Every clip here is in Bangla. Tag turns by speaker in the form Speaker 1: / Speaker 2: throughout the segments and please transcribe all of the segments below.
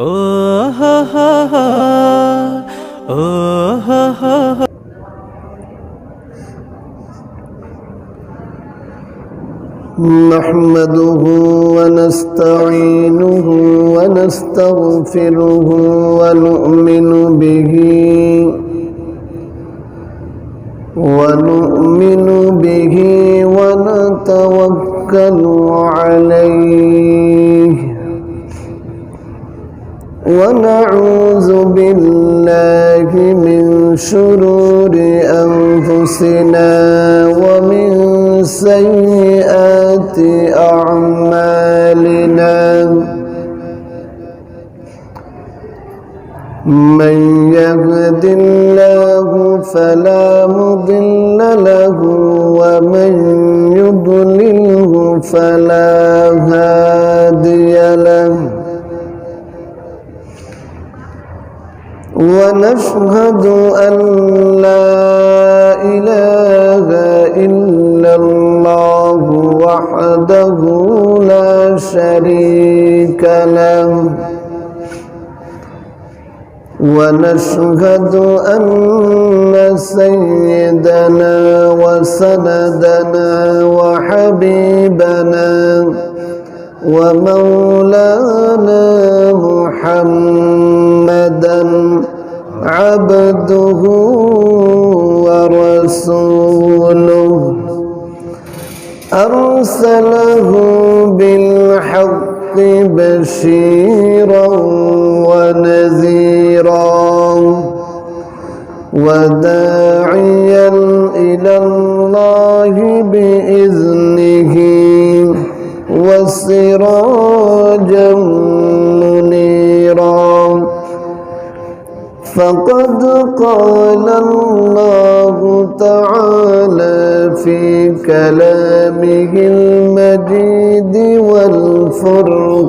Speaker 1: ओ हा हा हा, ओ हा हा हा।
Speaker 2: नहमदुहु व नस्तईनुहु व नस्तगफिरुहु व नु'मिनु बिही व नतवक्कलु अलैहि ونعوذ بالله من شرور أنفسنا ومن سيئات أعمالنا من يهد الله فلا مضل له ومن يضلله فلا هادي له ونشهد أن لا إله إلا الله وحده لا شريك له ونشهد أن سيدنا وسندنا وحبيبنا ومولانا محمدا عبده ورسوله أرسله بالحق بشيرا ونذيرا وداعيا إلى الله بإذنه وسراجا منيرا فقد قال الله تعالى في كلامه المجيد والفرقان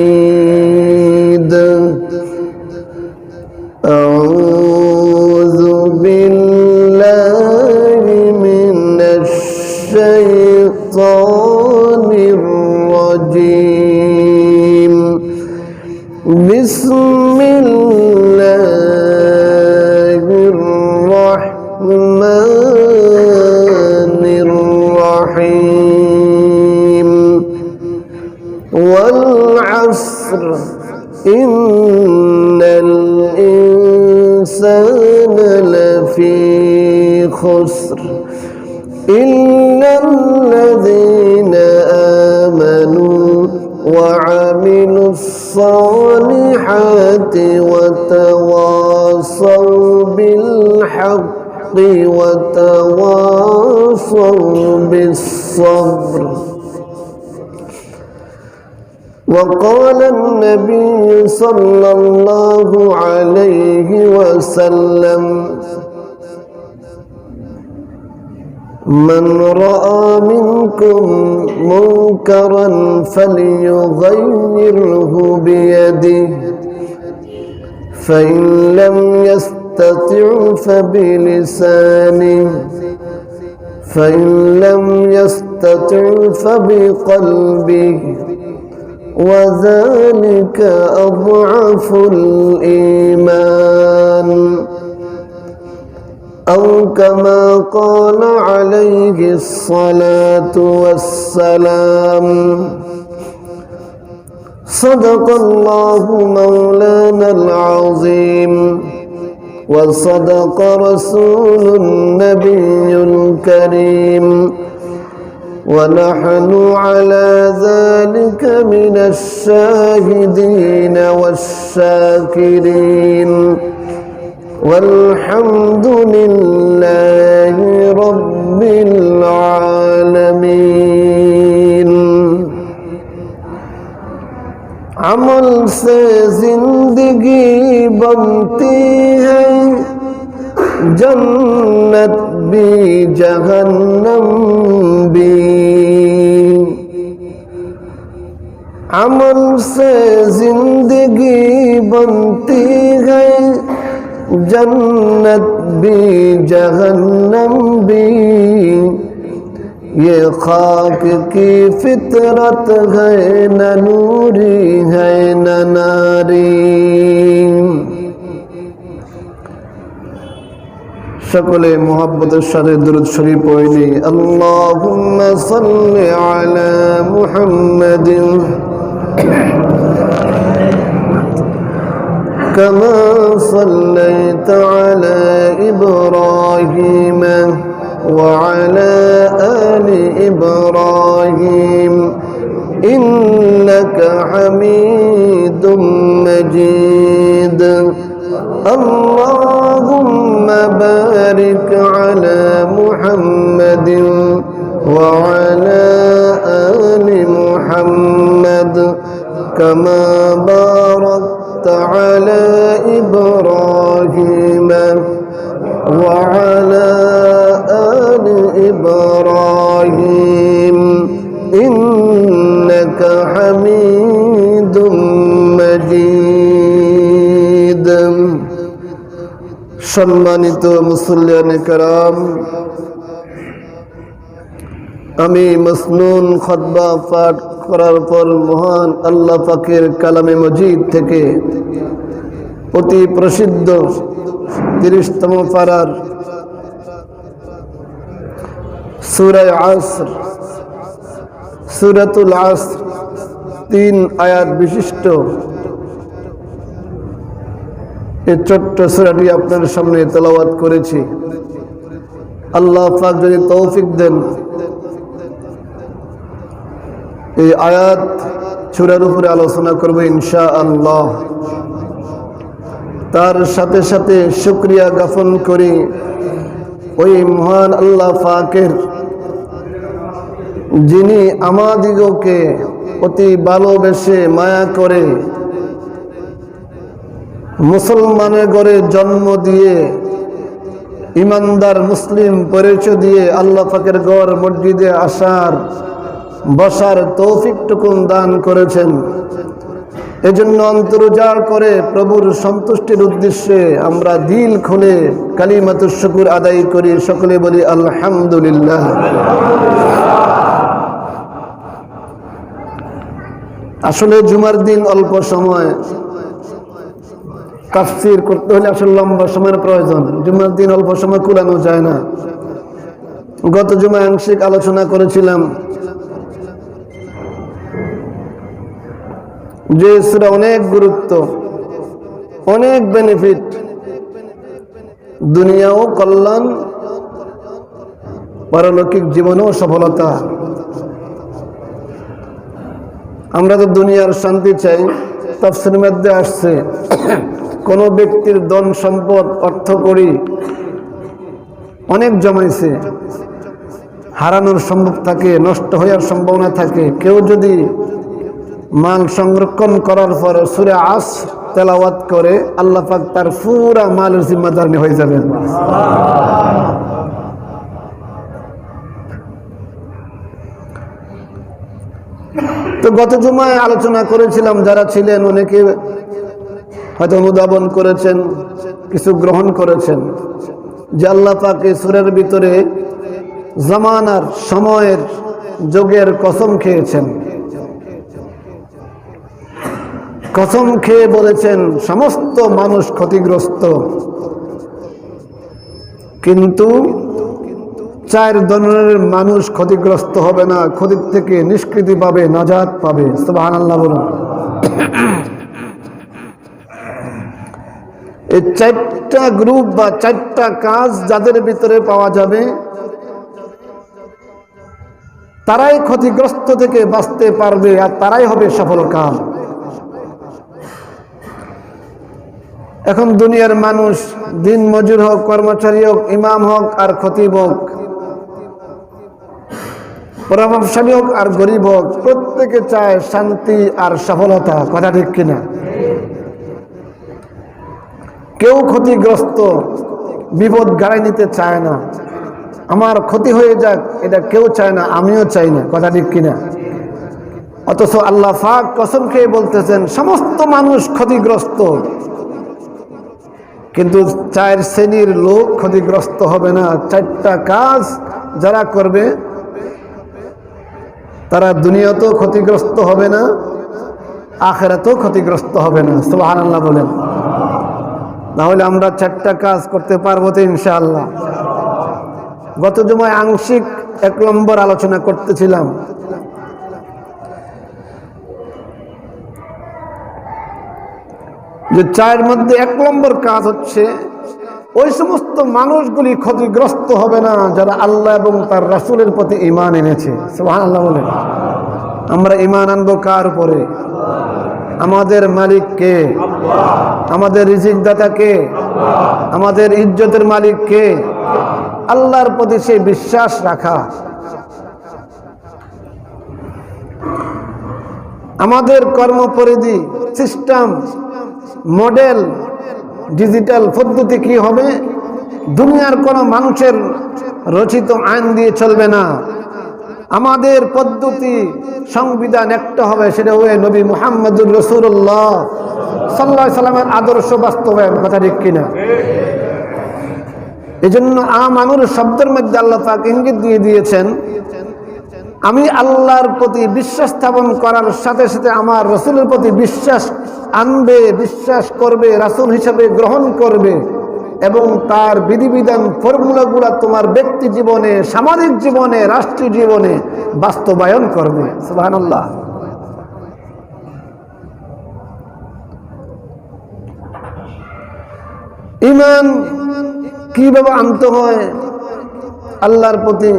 Speaker 2: الحميد أعوذ بالله من الشيطان الرجيم بسم الله الرحمن الرحيم والعصر إن الإنسان لفي خسر إلا الذين آمنوا وعملوا الصالحات وتواصوا بالحق وتواصوا بالصبر. وقال النبي صلى الله عليه وسلم من رأى منكم منكرا فليغيره بيده فإن لم يستطع فبلسانه فإن لم يستطع فبقلبه وذلك أضعف الإيمان أو كما قال عليه الصلاة والسلام. صدق الله مولانا العظيم وصدق رسول النبي الكريم ونحن على ذلك من الشاهدين والشاكرين والحمد لله رب العالمين. अमल से जिंदगी बनती है, जन्नत भी जहन्नम भी। अमल से जिंदगी बनती है, जन्नत भी जहन्नम भी। ये खाक की फितरत है न नूरी है न नारी। সকলে মোহাব্বতের সাথে দুরূদ শরীফ পড়ি। আল্লাহুম্মা সাল্লি আলা মুহাম্মাদিন কামা সাল্লাইতা আলা ইব্রাহিম ওয়া আলা আলি ইব্রাহিম ইন্নাকা হামিদুম মাজিদ। اللهم بارك على محمد وعلى آل محمد كما باركت على إبراهيم وعلى آل إبراهيم إنك حميد مجيد। সম্মানিত মুসল্লিয়ানে কেরাম, আমি মসনুন খুতবা পাঠ করার পর মহান আল্লাহ পাকের কালামে মজিদ থেকে অতি প্রসিদ্ধ 30তম পারার সূরা আসর, সূরাতুল আসর 3 আয়াত বিশিষ্ট এই ছোট্ট সূরাটি আপনার সামনে তেলাওয়াত করেছি। আল্লাহ পাক যদি তৌফিক দেন, এই আয়াত সূরার উপরে আলোচনা করব ইনশাআল্লাহ। তার সাথে সাথে শুকরিয়া জ্ঞাপন করি ওই মহান আল্লাহ পাকের, যিনি আমাদিগকে অতি ভালোবেসে মায়া করে মুসলমানের ঘরে জন্ম দিয়ে ইমানদার মুসলিম পরিচয় দিয়ে আল্লাহ পাকের ঘর মসজিদে আসার বসার তৌফিকটুকুন দান করেছেন। এজন্য অন্তর উজাড় করে প্রভুর সন্তুষ্টির উদ্দেশ্যে আমরা দিল খুলে কালিমাতুশ শুকর আদায় করি। সকলে বলি আলহামদুলিল্লাহ। আসলে জুমার দিন অল্প সময়, তাফসীর করতে হলে আসলে লম্বা সময়ের প্রয়োজন। জুমার দিন অল্প সময় কুলানো যায় না। গত জুমায় আংশিক আলোচনা করেছিলাম যে সূরা অনেক গুরুত্ব, অনেক বেনিফিট, দুনিয়াও কল্যাণ, পারলৌকিক জীবনেও সফলতা। আমরা তো দুনিয়ার শান্তি চাই। তাফসীরের মধ্যে আসছে কোন ব্যক্তির ধন সম্পদ অর্থ করি অনেক জমাইছে, হারানোর সম্ভব থাকে, নষ্ট হওয়ার সম্ভাবনা থাকে। কেউ যদি মাল সংরক্ষণ করার পর সূরা আসর তেলাওয়াত করে, আল্লাহ পাক তার পুরা মালের জিম্মাদার হয়ে যাবেন। তো গত জুমায় আলোচনা করেছিলাম, যারা ছিলেন অনেকে হয়তো অনুধাবন করেছেন, কিছু গ্রহণ করেছেন, যে আল্লাহ পাক এই সূরার ভিতরে জামানার, সময়ের, যুগের কসম খেয়েছেন। কসম খেয়ে বলেছেন সমস্ত মানুষ ক্ষতিগ্রস্ত, কিন্তু 4 ধরনের মানুষ ক্ষতিগ্রস্ত হবে না, ক্ষতি থেকে নিষ্কৃতি পাবে, নাজাত পাবে। সুবহানাল্লাহ বলুন। এই 4টা গ্রুপ বা 4টা কাজ যাদের ভিতরে পাওয়া যাবে, তারাই ক্ষতিগ্রস্ত থেকে বাঁচতে পারবে, আর তারাই হবে সফল কাম। এখন দুনিয়ার মানুষ, দিন মজুর হোক, কর্মচারী হোক, ইমাম হোক আর খতিব হোক, প্রভাবশালী হোক আর গরিব হোক, প্রত্যেকে চায় শান্তি আর সফলতা। কথা ঠিক কিনা? কেউ ক্ষতিগ্রস্ত, বিপদ গাড়ি নিতে চায় না। আমার ক্ষতি হয়ে যাক এটা কেউ চায় না, আমিও চাই না। কথা ঠিক কিনা? অথচ আল্লাহ পাক কসম খেয়ে বলতেছেন সমস্ত মানুষ ক্ষতিগ্রস্ত, কিন্তু 4 শ্রেণীর লোক ক্ষতিগ্রস্ত হবে না। 4টা কাজ যারা করবে তারা দুনিয়াতেও ক্ষতিগ্রস্ত হবে না, আখিরাতেও ক্ষতিগ্রস্ত হবে না। সুবহানাল্লাহ বলেন। তাহলে আমরা 4টা কাজ করতে পারবো তো ইনশাআল্লাহ। গত জুমায় আংশিক 1 নম্বর আলোচনা করতেছিলাম। যে 4 মধ্যে 1 নম্বর কাজ হচ্ছে ওই সমস্ত মানুষগুলি ক্ষতিগ্রস্ত হবে না যারা আল্লাহ এবং তার রাসূলের প্রতি ঈমান এনেছে। সুবহানাল্লাহ বলেন। আমরা ঈমান আনবো কার উপরে? আমাদের মালিক কে? আমাদের রিজিক দাতা কে? আমাদের ইজ্জতের মালিক কে? আল্লাহর প্রতি সেই বিশ্বাস রাখা। আমাদের কর্মপরিধি, সিস্টেম, মডেল, ডিজিটাল পদ্ধতি কি হবে? দুনিয়ার কোন মানুষের রচিত আইন দিয়ে চলবে না। আমাদের পদ্ধতি, সংবিধান একটা হবে, সেটা হবে নবী মুহাম্মদুর রাসূলুল্লাহ সাল্লাল্লাহু আলাইহি সাল্লামের আদর্শ বাস্তবায়ন। কথা ঠিক কিনা? এজন্য আমানুর শব্দের মধ্যে আল্লাহ পাক ইঙ্গিত দিয়ে দিয়েছেন, আমি আল্লাহর প্রতি বিশ্বাস স্থাপন করার সাথে সাথে আমার রাসূলের প্রতি বিশ্বাস আনবে, বিশ্বাস করবে, রাসূল হিসেবে গ্রহণ করবে এবং তার বিধিবিধান ফর্মুলাগুলো তোমার ব্যক্তি জীবনে, সামাজিক জীবনে, রাষ্ট্রীয় জীবনে বাস্তবায়ন করবে। সুবহানাল্লাহ। ঈমান কিভাবে আনতে হয় আল্লাহর প্রতি?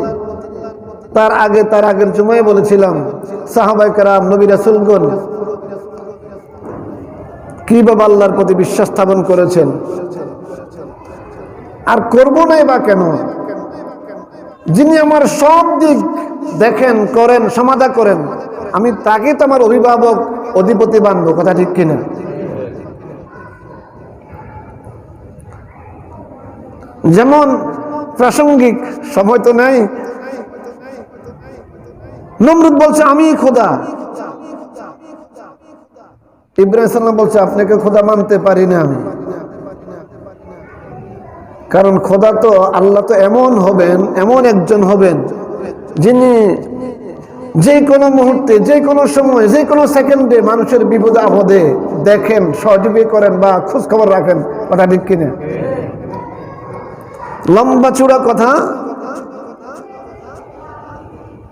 Speaker 2: তার আগের জুমায় বলেছিলাম সাহাবায়ে কেরাম, নবী রাসূলগণ কিভাবে আল্লাহর প্রতি বিশ্বাস স্থাপন করেছেন। আর করবো নাই বা কেন? যিনি আমার সব দিক দেখেন, করেন, সমাধা করেন, আমি তাকে তো আমার অভিভাবক, অধিপতি বানবো। কথা ঠিক কিনা? যেমন প্রাসঙ্গিক, সময় তো নাই, নমরুদ বলছে আমি খোদা, ইব্রাহিম সাল্লাম বলছে আপনাকে খোদা মানতে পারি না আমি। কারণ খোদা তো, আল্লাহ তো এমন হবেন, এমন একজন হবেন যিনি যে কোনো মুহূর্তে, যে কোনো সময়, যে কোনো সেকেন্ডে মানুষের বিপদে আপদে দেখেন, সহযোগিতা করেন বা খোঁজ খবর রাখেন। কথা ঠিক কিনা? লম্বা চূড়া কথা,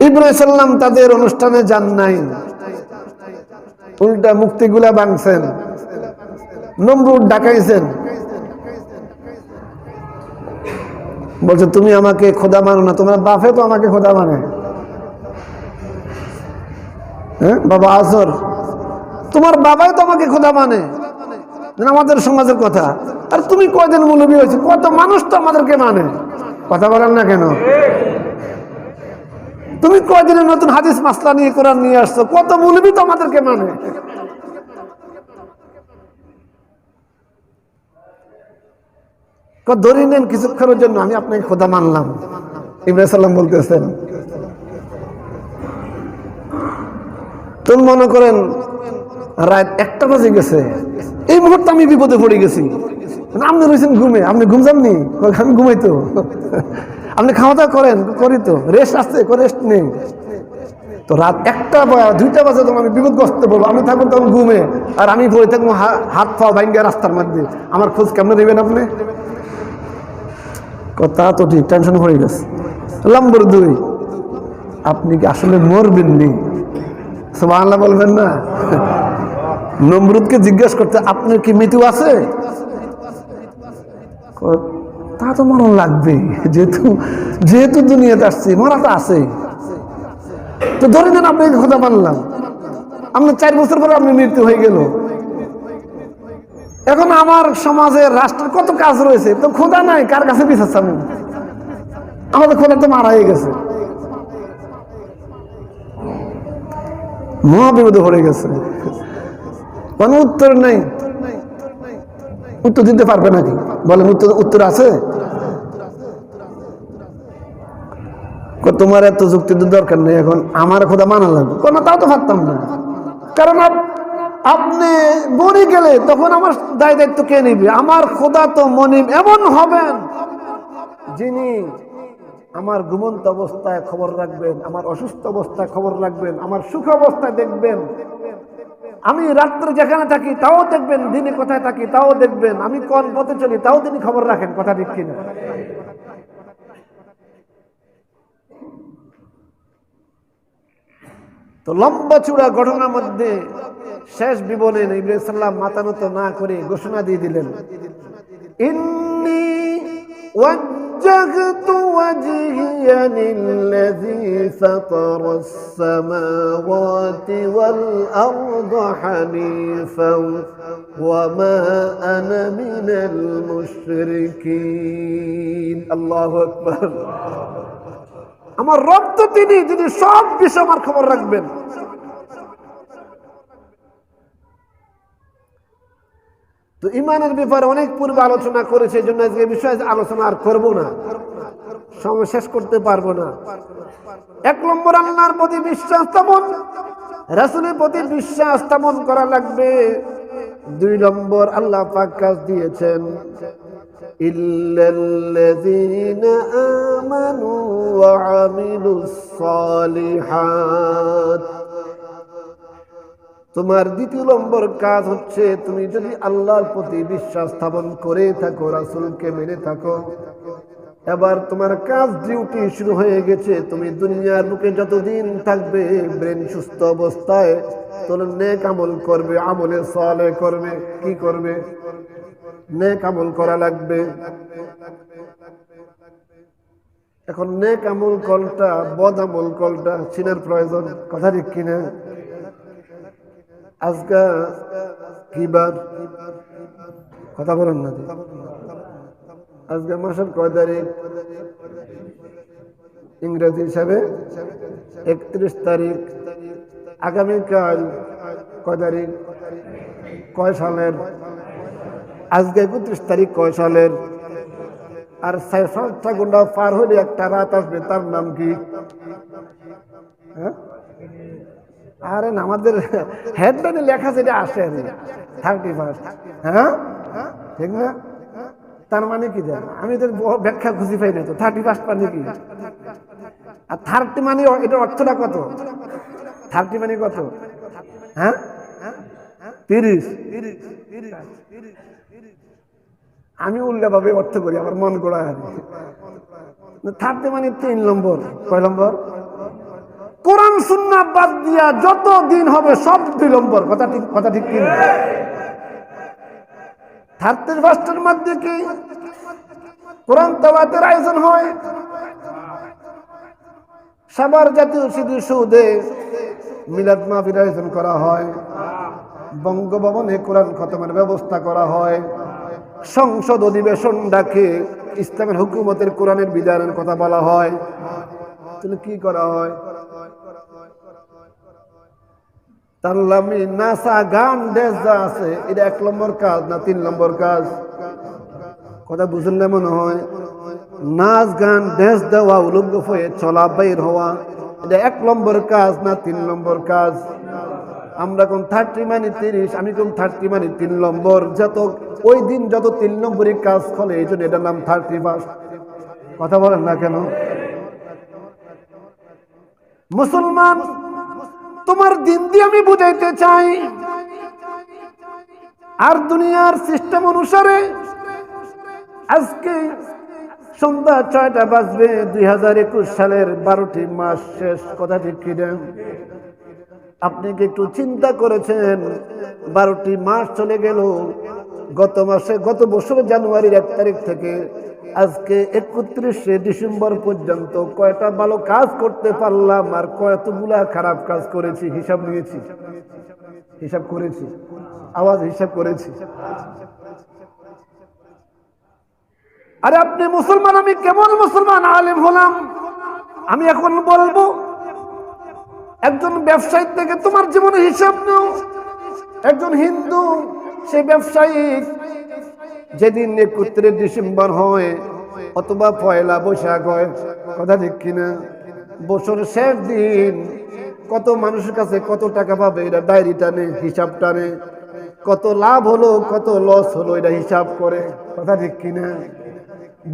Speaker 2: ইব্রাহিম সাল্লাম তাদের অনুষ্ঠানে যান নাই, উল্টা মুক্তিগুলা ভাঙছেন, নমরুদ ডাকাইছেন, বলছে তুমি আমাকে খোদা মানো না, তোমার বাপে তো আমাকে খোদা মানে। হ্যাঁ বাবা আসর, তোমার বাবাই তো আমাকে খোদা মানে, আমাদের সমাজের কথা। আর তুমি কয়দিন মৌলবী হয়েছে, কত মানুষ তো আমাদেরকে মানে। কথা বলেন না কেন? তুমি কয়দিনের নতুন হাদিস মাসলা নিয়ে, কোরআন নিয়ে আসছো, কত মৌলবী তো আমাদেরকে মানে। ধরে নেন কিছুক্ষণের জন্য আমি আপনাকে খোদা মানলাম। ইব্রাহিম সাল্লাম বলতেছেন, তুমি মনে করেন রাত 1টা বাজে গেছে, এই মুহূর্তে আমি বিপদে পড়ে গেছি, আপনি রয়েছেন ঘুমে, আপনি ঘুম যাননি? আমি ঘুমাই তো। আপনি খাওয়া দাওয়া করেন? করি তো। রেস্ট আসছে? রেস্ট নেই তো। রাত 1টা বা 2টা বাজে তখন আমি বিপদগ্রস্ত বলবো, আমি থাকবো তখন ঘুমে, আর আমি পড়ে থাকবো হাত পা ভাঙ্গা রাস্তার মধ্যে, আমার খোঁজ কেমন নেবেন আপনি? কথা তো ঠিক, টেনশন হয়ে গেছে। নম্বর 2, আপনি কি আসলে মরবেননি? সুবহানাল্লাহ বলবেন না? নমরুদকে জিজ্ঞেস করতে, আপনার কি মৃত্যু আছে? তা তো মরণ লাগবে, যেহেতু দুনিয়াতে আসছি, মরা তো আছে। তো ধরে নেন আপনাকে খোদা মানলাম, আপনার 4 বছর পরে আপনি মৃত্যু হয়ে গেল। এখন আমার সমাজের, রাষ্ট্রের কত কাজ রয়েছে, তো খোদা নাই, কার কাছে বিচাচ্ছেন? আমাদের খোদা তো মারা হয়ে গেছে, মহা বিপদে পড়ে গেছে, কোনো উত্তর নেই। উত্তর দিতে পারবে নাকি? বলেন, উত্তর আছে? তোমার এত যুক্তির দরকার নেই, এখন আমার খোদা মানা লাগবে। কোনো তাও তো পারতাম না, কারণ আপনি মরে গেলে তখন আমার দায় দায়িত্ব কে নিবে? আমার খোদা তো মনিব এমন হবেন যিনি আমার ঘুমন্ত অবস্থায় খবর রাখবেন, আমার অসুস্থ অবস্থায় খবর রাখবেন, আমার সুখ অবস্থায় দেখবেন, আমি রাত্রে যেখানে থাকি তাও দেখবেন, দিনে কোথায় থাকি তাও দেখবেন, আমি কোন পথে চলি তাও তিনি খবর রাখেন। কথা ঠিক কিনা? তো লম্বা চূড়া ঘটনার মধ্যে শেষ বিবরণে ইব্রাহিম সাল্লাম মাথা নত না করে ঘোষণা দিয়ে দিলেন, ইন্নী ওয়াজ্জাহতু ওয়াজহিয়া লিল্লাযী ফাতারাস সামাওয়াতি ওয়াল আরদা হানিফান ওয়া মা আনা মিনাল মুশরিকিন। আল্লাহু আকবার। আমার রব তো তিনি, যিনি সব বিষয় আমার খবর রাখবেন। তো ইমানের ব্যাপারে অনেক পূর্বে আলোচনা করেছে, এই জন্য আজকে বিষয়ে আলোচনা আর করবো না, সময় শেষ করতে পারবো না। 1 নম্বর আল্লাহর প্রতি বিশ্বাস স্থাপন, রাসূলের প্রতি বিশ্বাস স্থাপন করা লাগবে। 2 নম্বর আল্লাহ পাক কাজ দিয়েছেন, ইল্লাল্লাযীনা আমানু ওয়া আমিলুস সালিহাত। তোমার 2 নম্বর কাজ হচ্ছে, তুমি যদি আল্লাহর প্রতি বিশ্বাস স্থাপন করে থাকো, রাসূলকে মেনে থাকো, এবার তোমার কাজ ডিউটি শুরু হয়ে গেছে। তুমি দুনিয়ার বুকে যতদিন থাকবে, ব্রেন সুস্থ অবস্থায় তোমরা নেক আমল করবে, আমলে সালেহ করবে। কি করবে? নেক আমল করা লাগবে। এখন নেক আমল কলটা, বদ আমল কলটা চিনার প্রয়োজন। কথা ঠিক কিনা? আজকে কি বার? কথা বলেন না। আজকে মাসের কয় তারিখ? ইংরেজি হিসাবে 31 তারিখ। আগামীকাল কয় তারিখ? কয় সালের? আজকে 31 তারিখ কয় সালের? আর 5টা ঘন্টা পার হলে একটা রাত আসবে, তার নাম কি? আরে আমাদের হেডলাইনে লেখা যেটা আসে 31। হ্যাঁ ঠিক না? তার মানে কি জান, আমি তো ব্যাখ্যা খুঁজে পাই না তো। 31 মানে কি? আর 30 মানে এটা অর্থটা কত? 30 মানে কত? হ্যাঁ 30। আমি উল্টাভাবে অর্থ করি, আমার মন গড়া। 30 মানে 3 নম্বর। কয় নম্বর? কোরআন সুন্নাহ বাদ দিয়া যত দিন হবে সব 2 নম্বর। কথা ঠিক, কথা ঠিক কিনা? 31 মধ্যে কি কোরআন তেলাওয়াতের আয়োজন হয়, সাভার জাতীয় স্মৃতিসৌধে মিলাদ মাহফিল আয়োজন করা হয়, বঙ্গভবনে কোরআন খতমের ব্যবস্থা করা হয়, সংসদ অধিবেশন ডাকে ইসলামের হুকুমতের কোরআনের বিধানের কথা বলা হয়। তাহলে কি করা হয়? তাল্লামি নাসা গান ড্যান্স যা আছে, এটা 1 নম্বর কাজ না 3 নম্বর কাজ? কথা বুঝেন না মনে হয়। নাচ গান ড্যান্স দেওয়া, উলঙ্গ হয়ে চলা বাইর হওয়া, এটা 1 নম্বর কাজ না 3 নম্বর কাজ? আমরা কোন 30 মানে 30, আমি কোন 30 মানে 3 নম্বর। যত ওই দিন যত 3 নম্বরই কাজ করে, এই জন্য এটার নাম 31। কথা বলেন না কেন? মুসলমান, তোমার দিন দিয়ে আমি বুঝাইতে চাই, আর দুনিয়ার সিস্টেম অনুসারে আজকে সন্ধ্যা 6টা বাজবে, 2021 সালের 12টি মাস শেষ। কথা ঠিক কিনা? আপনি কি একটু চিন্তা করেছেন 12টি মাস চলে গেল? গত মাসে, গত বছর জানুয়ারির 1 তারিখ থেকে আজকে 31শে ডিসেম্বর পর্যন্ত কয়টা ভালো কাজ করতে পারলাম আর কয়তগুলা খারাপ কাজ করেছি? হিসাব নিয়েছি, হিসাব করেছি, আওয়াজ হিসাব করেছি। আরে আপনি মুসলমান, আমি কেমন মুসলমান আলেম হলাম? আমি এখন বলবো, একজন ব্যবসায়ী থেকে তোমার জীবনে হিসাব নাও। একজন হিন্দু, সে ব্যবসায়ী, যেদিন 31 ডিসেম্বর হয় অথবা 1 বৈশাখ হয়, কথা ঠিক কিনা? বছরের শেষ দিন কত মানুষের কাছে কত টাকা পাবে, এটা ডায়েরি টানে, হিসাব টানে। কত লাভ হলো, কত লস হলো, এটা হিসাব করে। কথা ঠিক কিনা?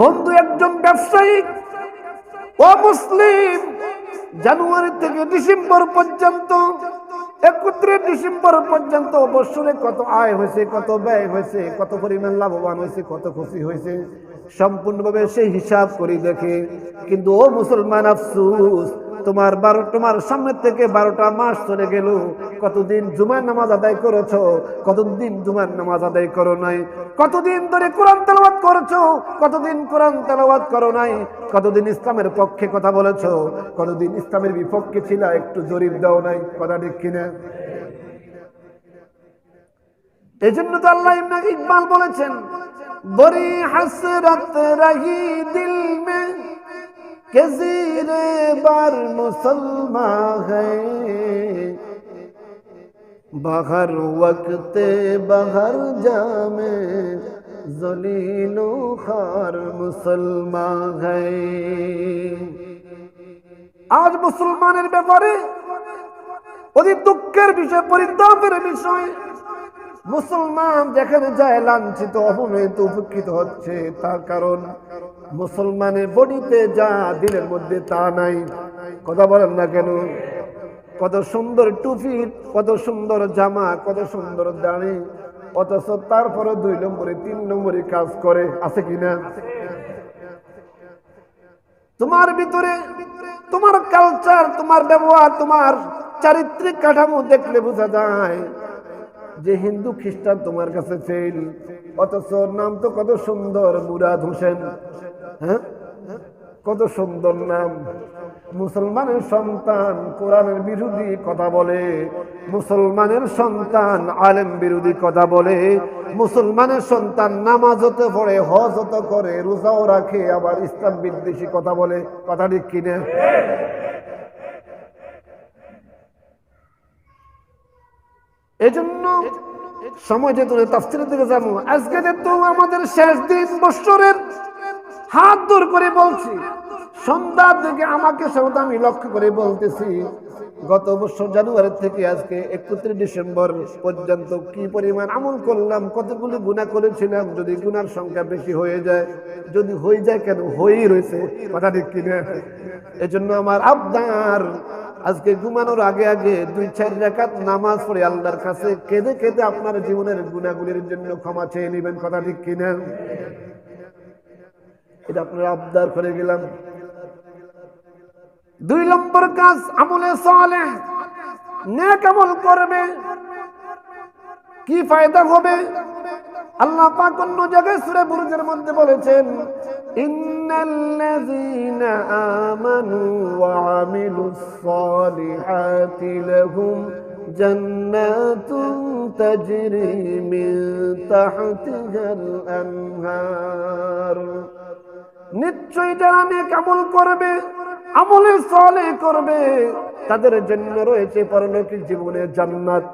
Speaker 2: বন্ধু একজন ব্যবসায়ী, ও মুসলিম, জানুয়ারি থেকে ডিসেম্বর পর্যন্ত 31 ডিসেম্বর পর্যন্ত বছরে কত আয় হয়েছে, কত ব্যয় হয়েছে, কত পরিমাণ লাভবান হয়েছে, কত খুশি হয়েছে, সম্পূর্ণভাবে সেই হিসাব করে দেখে। কিন্তু ও মুসলমান, আফসোস, তোমার সামনে থেকে 12টা মাস চলে গেল, কতদিন জুমার নামাজ আদায় করেছো, কতদিন জুমার নামাজ আদায় করো নাই, কতদিন ধরে কোরআন তেলাওয়াত করেছো, কতদিন কোরআন তেলাওয়াত করো নাই, কতদিন ইসলামের পক্ষে কথা বলেছো, কতদিন ইসলামের বিপক্ষে ছিল, একটু জরিপ দাও নাই। কথা ঠিক কিনা? এই জন্য তো আল্লাহ ইবনে ইকবাল বলেছেন, বড়ি হাসরত রহি দিল মে কে জিরে বার মুসলমান হ্যায়, বাহর ওয়াক্তে বাহর জামে জলিলো খার মুসলমান হ্যায়। আজ মুসলমানের ব্যাপারে অতি দুঃখের বিষয়, পরিতাপের বিষয়, মুসলমান যেখানে যায় লাঞ্ছিত, অপমানিত, উপেক্ষিত হচ্ছে। তার কারণ মুসলমানের বডিতে যা দিলের মধ্যে তা নাই। কথা বলেন না কেন? কত সুন্দর টুপি, কত সুন্দর জামা, কত সুন্দর দাড়ি, অথচ তারপরে 2 নম্বরে 3 নম্বরে কাজ করে। আছে কিনা? তোমার ভিতরে তোমার কালচার, তোমার ব্যবহার, তোমার চারিত্রিক কাঠামো দেখলে বোঝা যায় যে হিন্দু খ্রিস্টান তোমার কাছে ফেল। অথচ নাম তো কত সুন্দর, মুরাদ হোসেন। হ্যাঁ, কত সুন্দর নাম। মুসলমানের সন্তান কোরআনের বিরোধী কথা বলে, মুসলমানের সন্তান আলেম বিরোধী কথা বলে, মুসলমানের সন্তান নামাজও পড়ে, হজও করে, রোজাও রাখে, আবার ইসলাম বিদ্বেষী কথা বলে। কথা ঠিক কিনা? এজন্য সময় যেহেতু তাফসীরের দিকে যাবো, আজকে যেহেতু আমাদের শেষ দিন বৎসরের, হাত দূর করে বলছি, সন্ধ্যার দিকে আমাকে সব আমি লক্ষ্য করে বলতেছি, গত বছর জানুয়ারি থেকে আজকে 31 ডিসেম্বর পর্যন্ত কি পরিমাণ আমল করলাম, কতগুলি গুনাহ করেছিলাম। যদি গুনার সংখ্যা বেশি হয়ে যায়, যদি হয়ে যায়, কেন হয়েই রয়েছে। কথা ঠিক কিনা? এজন্য আমার আবদার, আজকে ঘুমানোর আগে আগে 2-4 রাকাত নামাজ পড়ে আল্লাহর কাছে কেঁদে কেঁদে আপনার জীবনের গুনাহগুলির জন্য ক্ষমা চেয়ে নেবেন। কথা ঠিক কিনা? এটা আপনার আবদার করে গেলাম। 2 নম্বর কাজ, আমলে সালেহ, নেক আমল করবে। কি ফায়দা হবে? আল্লাহ পাক অন্য জায়গায় সূরা বুরুজের মধ্যে বলেছেন, ইন্নাল্লাযীনা আমানু ওয়া আমিলুস সালিহাতি লাহুম জান্নাতুন তাজরি মিন তাহতিহাল আনহার। নিশ্চয়ই যারা নেক আমল করবে, আমলে সালেহ করবে, তাদের জন্য রয়েছে পরলোকিক জীবনে জান্নাত।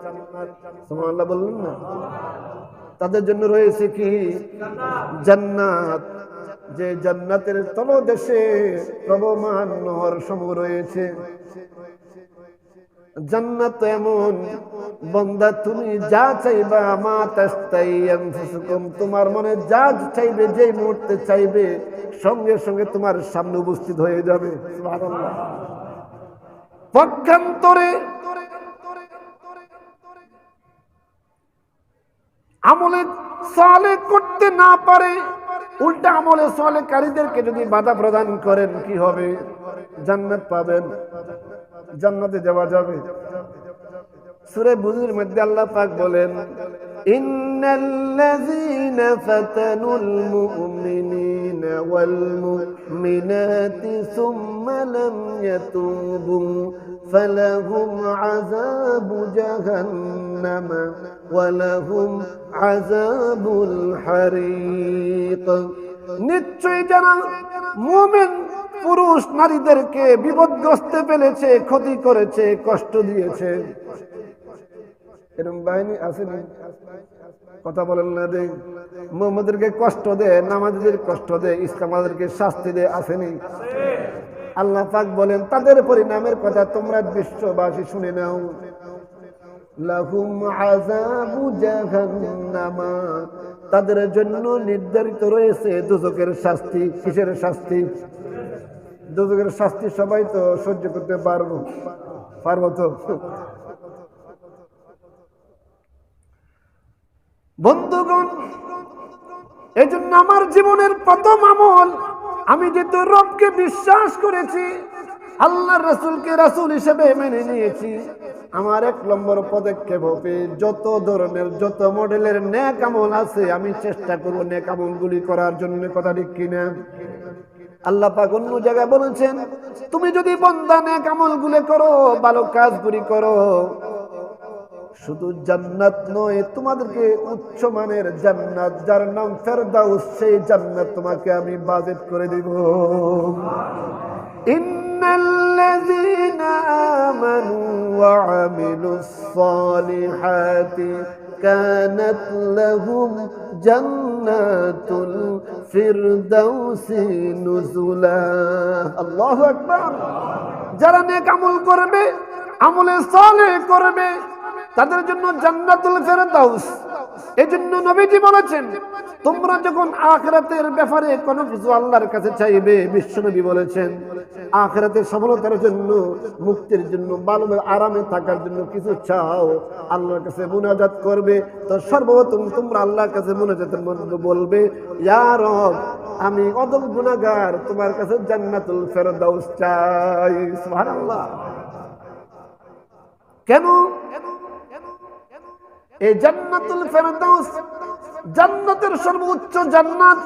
Speaker 2: সুবহানাল্লাহ বললেন না? তাদের জন্য রয়েছে কি? জান্নাত। যে জান্নাতের তলদেশে প্রবহমান নহর সমূহ রয়েছে। জান্নাত এমন, বান্দা তুমি যা চাইবা, মা তাস্তাই আনফুসুকুম, তোমার মনে যা চাইবে, যে মুহূর্তে চাইবে, সঙ্গে সঙ্গে তোমার সামনে উপস্থিত হয়ে যাবে। সুবহানাল্লাহ। পক্ষান্তরে আমলে সালেহ করতে না পারে, উল্টা আমলে সালেহকারীদেরকে যদি বাধা প্রদান করেন, কি হবে? জান্নাত পাবেন, জান্নাতে যাওয়া যাবে। সূরা বুরুজের মধ্যে আল্লাহ পাক বলেন, ইন্নাল্লাযীনা ফাতানুল মুমিনিনা ওয়াল মুমিনাতি সুম্মা লাম ইয়াতুবু ফালাহুম আযাবু জাহান্নাম ওয়া লাহুম আযাবুল হারিক। নিশ্চয়ই যারা মুমিন পুরুষ নারীদেরকে বিপদগ্রস্তে ফেলেছে, ক্ষতি করেছে, কষ্ট দিয়েছে, এরকম বাহিনী আসেনি? কথা বলেন না? দেয়, মুহাম্মদকে কষ্ট দেয়, নামাজীদের কষ্ট দেয়, ইসলামীদেরকে শাস্তি দেয়, আসেনি? আল্লাহ পাক বলেন, তাদের পরিণামের কথা তোমরা বিশ্ববাসী শুনে নাও। লাহুম আযাবু জাহান্নাম, তাদের জন্য নির্ধারিত রয়েছে দোজখের শাস্তি। কিসের শাস্তি? দুজকের শাস্তি সবাই তো সহ্য করতে পারবো তো? বন্ধুগণ, এই জন্য আমার জীবনের প্রথম আমল, আমি যেহেতু রবকে বিশ্বাস করেছি, আল্লাহর রাসূলকে রাসূল হিসেবে মেনে নিয়েছি, আমার 1 নম্বর পদক্ষেপ হবে যত ধরনের যত মডেলের নেক আমল আছে আমি চেষ্টা করব নেক আমলগুলি করার জন্য। কথা ঠিক কিনা? আল্লাহ পাক অন্য জায়গায় বলেছেন, তুমি যদি বান্দা নেক আমলগুলো করো, ভালো কাজগুলি করো, শুধু জান্নাত নয়, তোমাদেরকে উচ্চ মানের জান্নাত যার নাম ফেরদাউস, সেই জান্নাত তোমাকে আমি বাজেট করে দিব। ইন্নাল্লাযীনা আমানু ওয়া আমিলুস সালিহাতি কানাত লাহুম জান্নাতুল ফিরদাউসি নুজুলা। আল্লাহু আকবার। যারা নেক আমল করবে, আমলে সালেহ করবে, তাদের জন্য জান্নাতুল ফেরদাউস। এজন্য নবীজি বলেছেন, তোমরা যখন আখিরাতের ব্যাপারে কোনো কিছু আল্লাহর কাছে চাইবে, বিশ্বনবী বলেছেন আখিরাতের সফলতার জন্য, মুক্তির জন্য, ভালো আরামে থাকার জন্য কিছু চাও, আল্লাহর কাছে মুনাজাত করবে, তো সর্বপ্রথম তোমরা আল্লাহর কাছে মুনাজাতের মধ্যে বলবে, ইয়া রব, আমি অদম গুনাহগার, তোমার কাছে জান্নাতুল ফেরদাউস চাই। সুবহানাল্লাহ। কেন? এই জান্নাতুল ফেরদাউস জান্নাতের সর্বোচ্চ জান্নাত।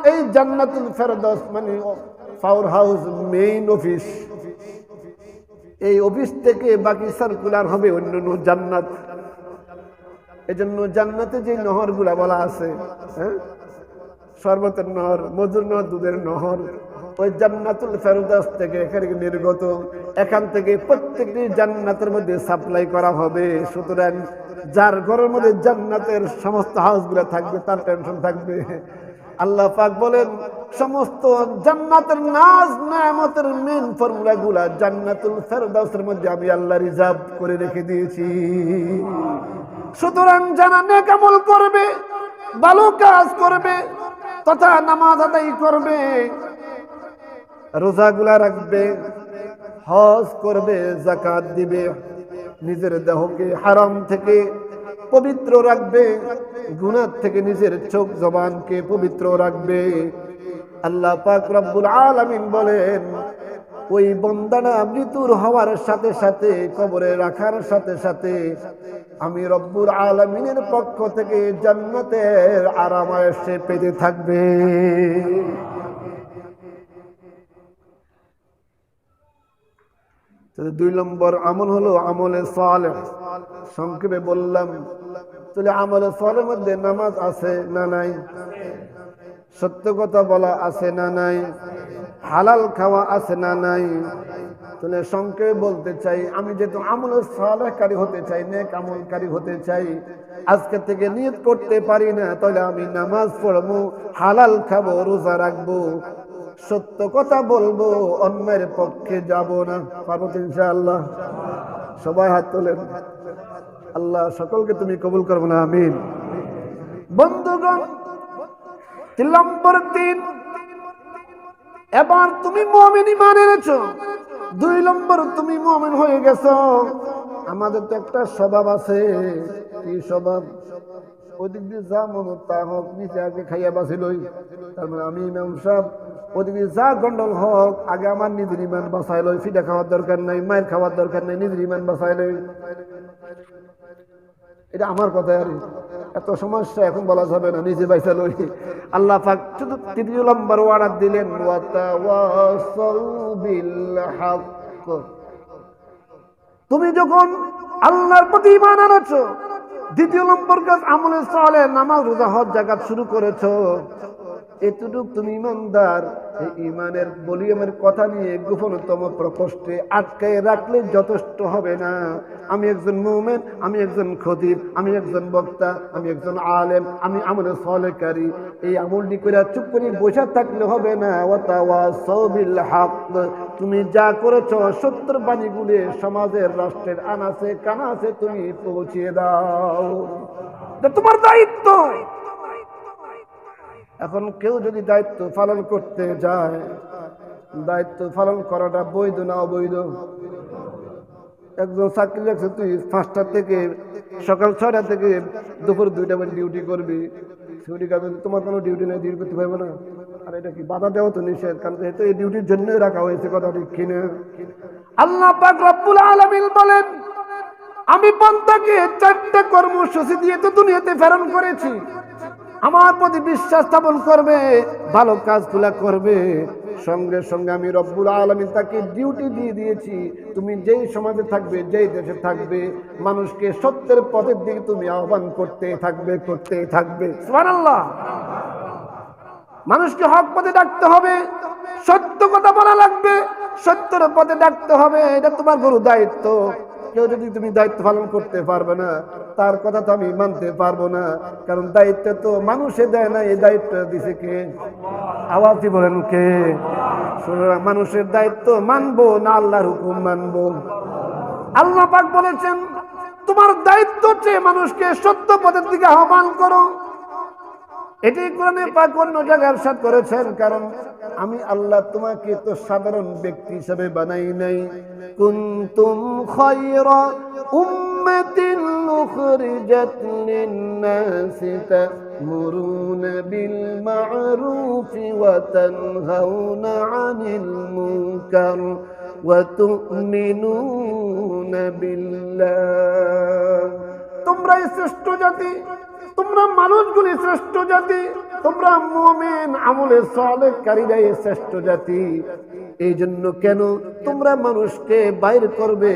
Speaker 2: এই জান্নাতুল ফেরদাউস মানে পাওয়ার হাউস, মেইন অফিস। এই অফিস থেকে বাকি সার্কুলার হবে অন্যান্য জান্নাত। এজন্য জান্নাতে যে নহরগুলা বলা আছে, হ্যাঁ, শরবতের নহর, মধুর নহর, দুধের নহর, ওই জান্নাতুল ফেরদাউস থেকে এখানে নির্গত। এখান থেকে প্রত্যেকটি জান্নাতের মধ্যে সাপ্লাই করা হবে। সুতরাং যার ঘরের মধ্যে জান্নাতের সমস্ত হাউসগুলো থাকবে তার টেনশন থাকবে। আল্লাহ পাক বলেন, সমস্ত জান্নাতের নাজ নেয়ামতের মেন ফর্মুলাগুলা জান্নাতুল ফেরদাউসের মধ্যে আমি আল্লাহ রিজার্ভ করে রেখে দিয়েছি। সুতরাং যারা নেক আমল করবে, ভালো কাজ করবে, তথা নামাজ আদায় করবে, রোজাগুলা রাখবে, হজ করবে, যাকাত দিবে, নিজের দেহকে হারাম থেকে পবিত্র রাখবে, গুনাহ থেকে নিজের চোখ জবানকে পবিত্র রাখবে, আল্লাহ পাক রব্বুল আলামিন বলেন, ওই বান্দাটা মৃত্যুর হওয়ার সাথে সাথে, কবরে রাখার সাথে সাথে আমি রব্বুল আলামিনের পক্ষ থেকে জান্নাতের আরাম আয়েশে পেতে থাকবে। তাহলে 2 নম্বর আমল হলো আমলে সালেহ। সংক্ষেপে বললাম, তাহলে আমলে সালেহের মধ্যে নামাজ আছে না নাই? সত্য কথা বলা আছে না নাই? হালাল খাওয়া আছে না নাই? তাহলে সংক্ষেপে বলতে চাই, আমি যেহেতু আমলে সালেহকারী হতে চাই, নেক আমলকারী হতে চাই, আজকে থেকে নিয়ত করতে পারি না, তাহলে আমি নামাজ পড়বো, হালাল খাবো, রোজা রাখবো, সত্য কথা বলবো, অন্যের পক্ষে যাব না। পারবো তো ইনশাআল্লাহ? সবাই হাত তোলেন। আল্লাহ সকলকে তুমি কবুল করবো না, আমিন। বন্ধুগণ, 3 নম্বর দিন, এবার তুমি মুমিন ঈমান এনেছো। 2 নম্বর, তুমি মুমিন হয়ে গেছো। আমাদের তো একটা স্বভাব আছে। কি স্বভাব? ওদিক দিয়ে যা মন তা হোক, নিচে আগে খাইয়া বাঁচি লই। তার মানে আমি ইমাম সাহেব, ওদিকে যা গন্ডল হোক, আগে আমার নিজের ইমান বাঁচাই লই। ফিটা খাওয়ার দরকার নাই, মায়ের খাওয়ার দরকার নাই, নিজের ইমান বাঁচাই লই। এটা আমার কথা। আর এত সমস্যা এখন বলা যাবে না, নিজে বাইসা লই। আল্লাহ পাক শুধু 3 নম্বর ওয়ার্ড দিলেন, ওয়াতাওয়াসাউ বিল হক। তুমি যখন আল্লাহর প্রতি ঈমান আনছো, 2 নম্বর কাজ আমলে সালেহ, নামাজ, রোজা, হজ, যাকাত শুরু করেছো, এতটুক তুমি ইমানদার। এই ইমানের ভলিউমের কথা নিয়ে গোপনতম প্রকোষ্ঠে আটকায় রাখলে যথেষ্ট হবে না। আমি একজন মুমিন, আমি একজন খতিব, আমি একজন বক্তা, আমি একজন আলেম, আমি আমলে সালেহকারী, এই আমলটি করে চুপ করে বসে থাকলে হবে না। ওয়াতাওয়াসাউ বিল হক। তুমি যা করেছো সত্যের বাণীগুলি সমাজের, রাষ্ট্রের আনাচে কানাচে তুমি পৌঁছিয়ে দাও। এটা তোমার দায়িত্ব। এখন কেউ যদি দায়িত্ব পালন করতে যায়, দায়িত্ব পালন করাটা বৈধ না অবৈধ? একজন চাকরি রাখছে, তুই 5টা থেকে সকাল 6টা থেকে দুপুর 2টা পর্যন্ত ডিউটি করবি, ছুটি কাজ তোমার কোনো ডিউটি নেই, ডিউটি করতে পারবে না? আর এটা কি বাধা দেওয়া তো নিষেধ, কারণ তো এই ডিউটির জন্যই রাখা হয়েছে, কথা ঠিক কিনা? আল্লাহ পাক রব্বুল আলামিন বলেন, আমি বান্দাকে 4টা কর্মসূচি দিয়ে তো দুনিয়াতে প্রেরণ করেছি। আমার প্রতি বিশ্বাস স্থাপন করবে, ভালো কাজগুলা করবে, সঙ্গে সঙ্গে আমি রব্বুল আলামিন তাকে ডিউটি দিয়ে দিয়েছি, তুমি যেই সমাজে থাকবে, যেই দেশে থাকবে, মানুষকে সত্যের পথের দিকে তুমি আহ্বান করতে থাকবে। সুবহানাল্লাহ। মানুষকে হক পথে ডাকতে হবে, সত্য কথা বলা লাগবে, সত্যের পথে ডাকতে হবে, এটা তোমার বড় দায়িত্ব। কেউ যদি তুমি দায়িত্ব পালন করতে পারবে না, তার কথা তো আমি মানতে পারবো না, কারণ দায়িত্ব তো মানুষে দেয় না, এই দায়িত্ব দিছে কে? আওয়াজই বলেন কে? মানুষের দায়িত্ব মানবো না আল্লাহর হুকুম মানবো? আল্লাহ পাক বলেছেন, তোমার দায়িত্ব হচ্ছে মানুষকে সত্য পথের দিকে আহ্বান করো। এটি কোরআনে পাক অন্য জায়গায় ইরশাদ করেছেন, কারণ আমি আল্লাহ তোমাকে তো সাধারণ ব্যক্তি হিসেবে বানাই নাই। কুনতুম খায়রা উম্মাতিন উখরিজাত লিন-নাসি তা'মুরুনা বিল মা'রুফি ওয়া তানহাউনা 'আনিল মুনকার ওয়া তু'মিনুনা বিল্লাহ। তোমরা শ্রেষ্ঠ জাতি, তোমরা মানুষগুলি শ্রেষ্ঠ জাতি, তোমরা মুমিন আমলে সালেহকারীরাই শ্রেষ্ঠ জাতি। এই জন্য কেন তোমরা মানুষকে বাইর করবে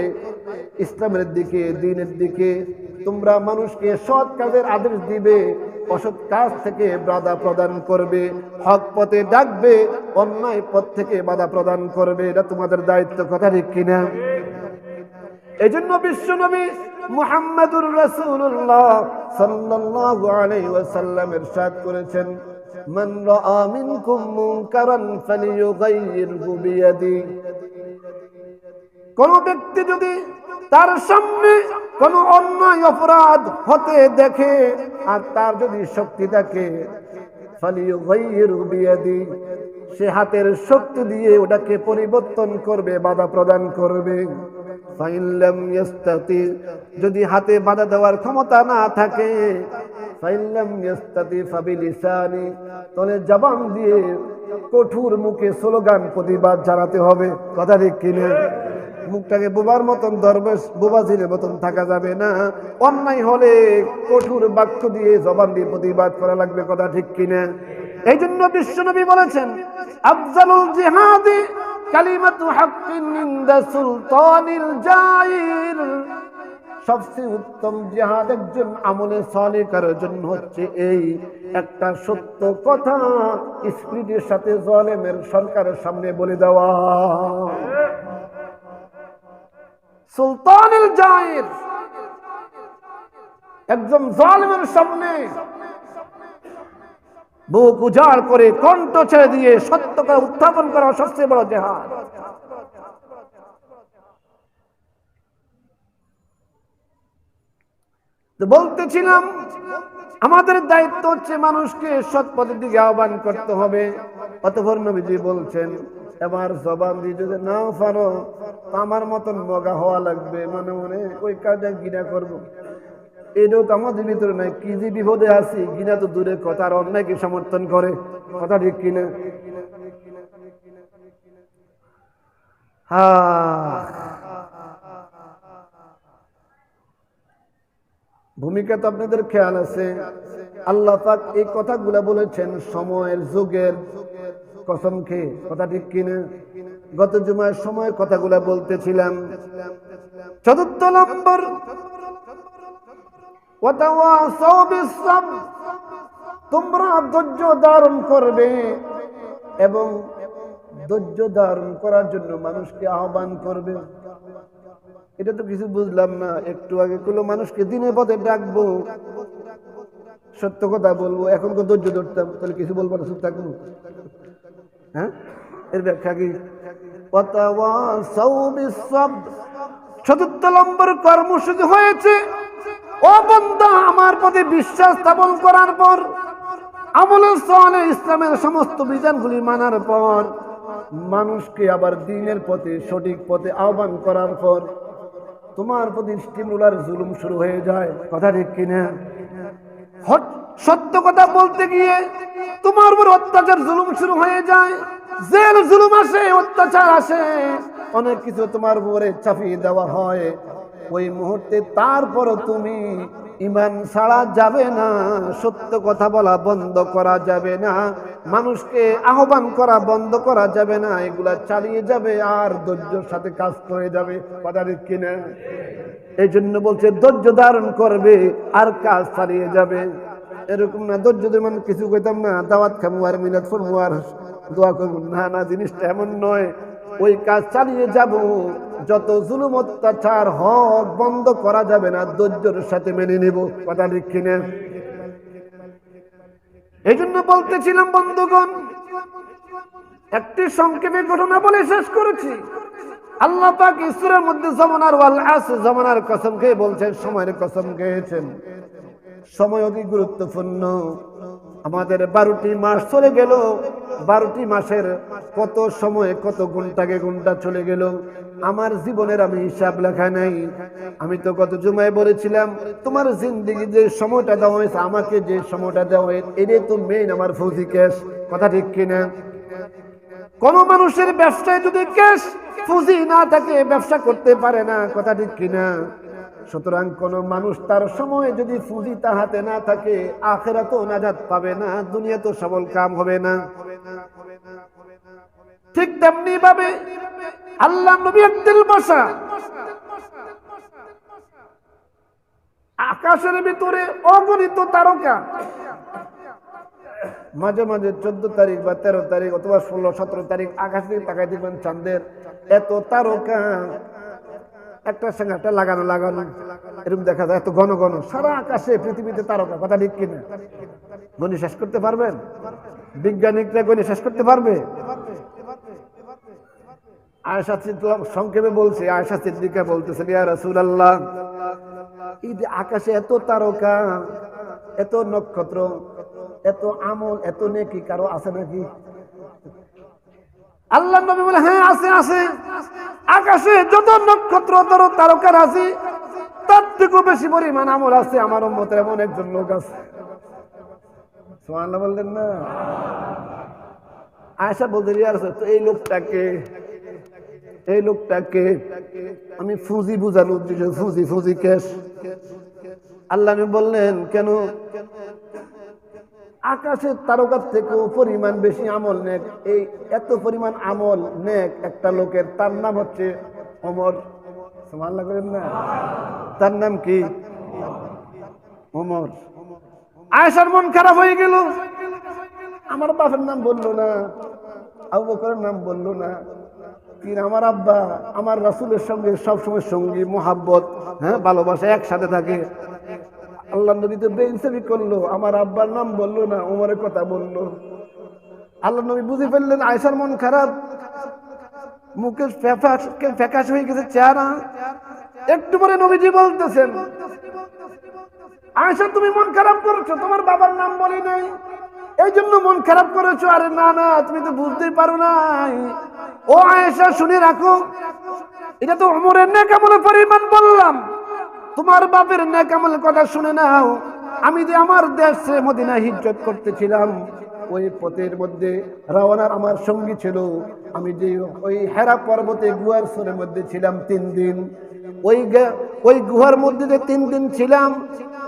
Speaker 2: ইসলামের দিকে, দ্বীনের দিকে, তোমরা মানুষকে সৎ কাজের আদেশ দিবে, অসৎ কাজ থেকে বাধা প্রদান করবে, হক পথে ডাকবে, অন্যায় পথ থেকে বাধা প্রদান করবে, এটা তোমাদের দায়িত্ব, কথা ঠিক কিনা? এই জন্য বিশ্বনবী মুহাম্মদুর রাসূলুল্লাহ সাল্লাল্লাহু আলাইহি ওয়াসাল্লাম ইরশাদ করেছেন, মান রাআ মিনকুম মুনকারান ফালিয়ুগাইয়িরহু বিয়াদি। কোন ব্যক্তি যদি তার সামনে কোন অন্যায় অপরাধ হতে দেখে, আর তার যদি শক্তি থাকে, ফালিয়ুগাইয়িরহু বিয়াদি, সে হাতের শক্তি দিয়ে ওটাকে পরিবর্তন করবে, বাধা প্রদান করবে। ফাইল্লাম ইয়াস্তাতি, যদি হাতে বাধা দেওয়ার ক্ষমতা না থাকে, ফাইল্লাম ইয়াস্তাতি ফাবিলিসানি, তাহলে জবান দিয়ে কঠোর মুখে স্লোগান প্রতিবাদ জানাতে হবে, কথা ঠিক কিনা? মুখটাকে বোবার মতন, দরবেশ বোবাজিরের মতন থাকা যাবে না, অন্যায় হলে কঠোর বাক্য দিয়ে জবান দিয়ে প্রতিবাদ করা লাগবে, কথা ঠিক কিনা? এই জন্য বিশ্বনবী বলেছেন, আফজালুল জিহাদি কালিমাতু হাক্কিন ইনদা সুলতানিল জাইর, সবচেয়ে উত্তম জিহাদ একজন আমলে সালেহের জন্য হচ্ছে এই একটা সত্য কথা স্পিরিটের সাথে জালেমের সরকারের সামনে বলে দেওয়া। সুলতানিল জাইর, একজন জালেমের সামনে বুক উজাড় করে কণ্ঠ ছেড়ে দিয়ে সত্যকে উত্থাপন করা সবচেয়ে বড় জিহাদ। তো বলতেছিলাম, আমাদের দায়িত্ব হচ্ছে মানুষকে সৎ পথের দিকে আহ্বান করতে হবে। অতঃপর নবীজি বলছেন, এবার জবান দিয়ে যদি নাও পারো, আমার মতন মগা হওয়া লাগবে, মানে মনে ওই কাজটা গিনা করবো। এটাও তো আমাদের ভিতরে নাই, কি যে বিপদে আছি, গিনা তো দূরে কথা, আর অন্যায়কে সমর্থন করে, কথা ঠিক কিনা? ভূমিকা তো আপনাদের খেয়াল আছে। আল্লাহ পাক এই কথাগুলা বলেছেন সময়ের, যুগের কসম খেয়ে, কথা ঠিক কিনা? গত জুমার সময়ের কথাগুলা বলতেছিলাম। ৪র্থ নম্বর, ওয়াতাওয়াসাউ বিস-সাবর, তোমরা ধৈর্য ধারণ করবে এবং ধৈর্য ধারণ করার জন্য মানুষকে আহ্বান করবে। এটা তো কিছু বুঝলাম না। একটু আগে কোনো মানুষকে দিনে পথে ডাকবো, সত্য কথা বলবো, এখন তো ধৈর্য ধরতাম, তাহলে কিছু বলবো না, চুপ থাকবো। হ্যাঁ, এর ব্যাখ্যা কি? ওয়াতাওয়াসাউ বিস-সাবর। ৪র্থ নম্বর কর্মসূচি হয়েছে, ও বান্দা, আমার প্রতি বিশ্বাস স্থাপন করার পর, আমলে সালেহ ইসলামের সমস্ত বিধানগুলি মানার পর, মানুষকে আবার দ্বীনের পথে সঠিক পথে আহ্বান করার পর তোমার প্রতি স্টিমুলার জুলুম শুরু হয়ে যায়। কথা ঠিক কিনা? সত্য কথা বলতে গিয়ে তোমার উপর অত্যাচার জুলুম শুরু হয়ে যায়, জেল জুলুম আসে, অত্যাচার আসে, অনেক কিছু তোমার উপরে চাপিয়ে দেওয়া হয়। ওই মুহূর্তে তারপরও তুমি ঈমান ছাড়া যাবে না, সত্য কথা বলা বন্ধ করা যাবে না, মানুষকে আহ্বান করা বন্ধ করা যাবে না, এগুলা চালিয়ে যাবে আর ধৈর্যের সাথে কাজ করে যাবে। কথা ঠিক কিনা? এই জন্য বলছে ধৈর্য ধারণ করবে আর কাজ চালিয়ে যাবে। এরকম না ধৈর্য ধরে কিছু কইতাম না, দাওয়াত খাবো আর মিলাদ করবো আর দোয়া করবো, না না, জিনিসটা এমন নয়। ওই কাজ চালিয়ে যাব, যত জুলুম অত্যাচার হক বন্ধ করা যাবে না, ধৈর্যের সাথে মেনে নেব। কথা ঠিক কিনা? এই জন্য বলতেছিলাম বন্ধুগণ, একটি সংক্ষেপে ঘটনা বলে শেষ করেছি। আল্লাহ পাক সূরার মধ্যে জমানার ওয়াল আসর, জমানার কসম খেয়ে বলছেন, সময়ের কসম খেয়েছেন। সময় অতি গুরুত্বপূর্ণ। আমাদের 12টি মাস চলে গেল, 12টি মাসের কত সময়, কত ঘন্টাকে ঘন্টা চলে গেল, আমার জীবনের আমি হিসাব লেখা নাই। আমি তো গত জুমায় বলেছিলাম, তোমার জিন্দেগি যে সময়টা দেওয়া হয়েছে, আমাকে যে সময়টা দেওয়া হয়েছে, এটাই তো মেইন আমার ফৌজি ক্যাশ। কথা ঠিক কিনা? কোন মানুষের ব্যবসায় যদি ক্যাশ পুঁজি না থাকে, ব্যবসা করতে পারে না। কথা ঠিক কিনা? সুতরাং কোন মানুষ তার সময় যদি পুঁজি তার হাতে না থাকে, আখিরাতেও নাজাত পাবে না, দুনিয়াতেও সবল কাম হবে না। ঠিক তেমনি ভাবে আল্লাহ নবী দিল বসা, আকাশের ভিতরে অগণিত তারকা, মাঝে মাঝে 14 তারিখ বা 13 তারিখ অথবা 16-17 তারিখ আকাশ থেকে তাকাই দেখবেন চাঁদের এত তারকা একটা সঙ্গে একটা লাগানো লাগানো, এরকম দেখা যায়, এত ঘন ঘন সারা আকাশে পৃথিবীতে তারকা। কথা ঠিক কিনা? গণি শেষ করতে পারবেন? বিজ্ঞানিকরা গণি শেষ করতে পারবে? আয়েশা সিদ্দিকা সংক্ষেপে বলছে, আয়েশা সিদ্দিকা বলতেছেন, ইয়া রাসূলুল্লাহ, এই যে আকাশে এত তারকা, এত নক্ষত্র, এত আমল, এত নেকি কারো আছে নাকি? আল্লাহ নবী বলে, হ্যাঁ আছে আছে, আকাশে যত নক্ষত্র তত তারকা আছে, তার থেকেও বেশি পরিমাণ আমল আছে আমার উম্মতের এমন একজন লোক আছে। সুবহানাল্লাহ বললেন না? আয়েশা বলতে, ইয়া রাসূল, তো এই লোকটাকে, এই লোকটাকে আমি ফুজি বুঝানো উদ্দেশ্য, ফুজি ফুজি ক্যাশ। আল্লাহ নবী বললেন, কেন? আকাশের তারকার থেকেও পরিমাণ বেশি আমল নেক, এই এত পরিমাণ আমল নেক একটা লোকের, তার নাম হচ্ছে ওমর। সুবহানাল্লাহ করেন না? তার নাম কি? ওমর। আয়েশার মন খারাপ হয়ে গেল, আমার বাপের নাম বললো না, আবু বকরের নাম বললো না, কি আমার আব্বা আমার রাসূলের সঙ্গে সবসময় সঙ্গী, মোহাব্বত, হ্যাঁ, ভালোবাসা একসাথে থাকে। আল্লাহ নবী তো বেইনসাফি করলো, আমার আব্বার নাম বললো না, ওমরের কথা বললো। আল্লাহ নবী বুঝে ফেললেন আয়েশার মন খারাপ, মুখের ফ্যাকাশ হয়ে গেছে চেহারা। একটু পরে নবীজি বলতেছেন, আয়েশা তুমি মন খারাপ করেছো, তোমার বাবার নাম বলি নাই, এই জন্য মন খারাপ করেছো। আরে না না, তুমি তো বুঝতেই পারো নাই। ও আয়েশা, শুনে রাখো, এটা তো ওমরের নেক আমলের পরিমাণ বললাম, তোমার বাপের নেক আমলের কথা শুনে নাও। আমি যে আমার দেশে মদিনা হিজরত করতেছিলাম, ওই পথের মধ্যে রওয়ানার আমার সঙ্গী ছিল, আমি যে ওই হেরা পর্বতে গুহার সরের মধ্যে ছিলাম 3 দিন, ওই গুহার মধ্যে যে 3 দিন ছিলাম,